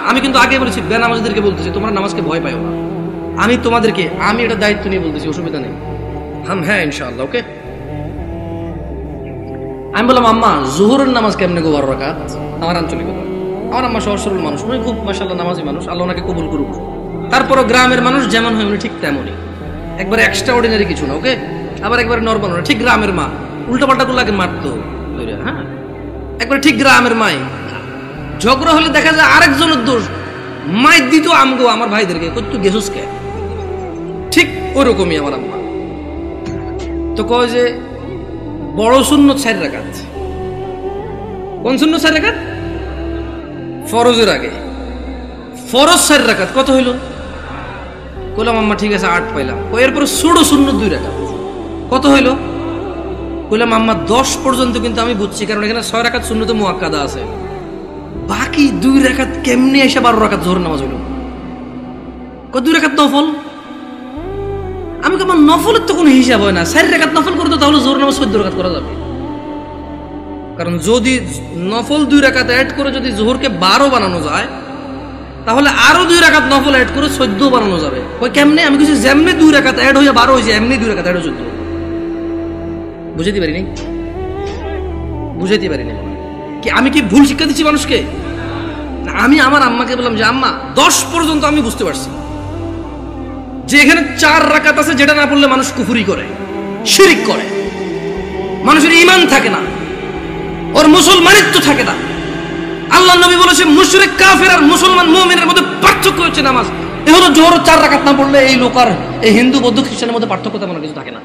আমি কিন্তু আগে বলেছি বেনামাজিদেরকে বলতেছি তোমরা নামাজকে ভয় পাও না, আমি তোমাদেরকে আমি এটা দায়িত্ব নিয়ে বলতেছি, অসুবিধা নেই। হ্যাঁ ইনশাআল্লাহ, ওকে। আমি বললাম আম্মা জোহরের নামাজ কেমনে গো 12 রাকাত? আমার আঞ্চলিক কথা, আমার আম্মা সহজ সরল মানুষ, উনি খুব মাশাআল্লাহ নামাজি মানুষ, আল্লাহ ওনাকে কবুল করুক। তারপরও গ্রামের মানুষ যেমন হয় উনি ঠিক তেমনই, একবারে এক্সট্রা অর্ডিনারি কিছু না, ওকে। আবার একবারে নরমাল না, ঠিক গ্রামের মা, উল্টা পাল্টা গুলো আগে মারতো, হ্যাঁ একবারে ঠিক গ্রামের মাই। ঝগড়া হলে দেখা যায় আরেকজনের দোষ, মাই দিত আমগো আমার ভাইদেরকে, তুই গেছুস কে, ঠিক ওরকমই আমার আম্মা। তো কয় যে বড় সুন্নত 4 রাকাত। কোন সুন্নত 4 রাকাত? ফরজের আগে ফরজ 4 রাকাত। কত হইল? কইলাম আম্মা ঠিক আছে 8 পাইলাম। এরপরে ছোট সুন্নত 2 রাকাত। কত হইল? কইলাম আম্মা 10 পর্যন্ত কিন্তু আমি বুঝছি, কারণ এখানে 6 রাকাত সুন্নতে মুআক্কাদা আছে, বাকি 2 রাকাত কেমনে এসে 12 রাকাত জোহর নামাজ হইল? 2 রাকাত নফল। আমি কেমন নফলের তো কোনো হিসাব হয় না, 4 রাকাত নফল করতো তাহলে জোহর নামাজ 14 রাকাত করা যাবে, কারণ যদি নফল 2 রাকাত অ্যাড করে যদি জোহরকে 12 বানানো যায়, তাহলে আরো 2 রাকাত নফল অ্যাড করে 14 বানানো যাবে। ওই কেমনে? আমি কিছু যেমনি 2 রাকাত অ্যাড হয়ে 12 হয়েছে, এমনি 2 রাকাত অ্যাড হয়ে 14। বুঝাইতে পারিনি? বুঝাইতে পারিনি কি? আমি কি ভুল শিক্ষা দিচ্ছি মানুষকে? আমি আমার আম্মাকে বললাম যে আম্মা 10 পর্যন্ত আমি বুঝতে পারছি যে এখানে 4 রাকাত আছে, যেটা না পড়লে মানুষ কুফরি করে, শিরিক করে, মানুষের ঈমান থাকে না, ওর মুসলমানিত্ব থাকে না। আল্লাহ নবী বলেছে মুশরিক কাফের আর মুসলমান মুমিনের মধ্যে পার্থক্য হচ্ছে নামাজ। এ হলো জোহর 4 রাকাত না পড়লে এই লোক আর এই হিন্দু বৌদ্ধ খ্রিস্টানের মধ্যে পার্থক্য তেমন কিছু থাকে না।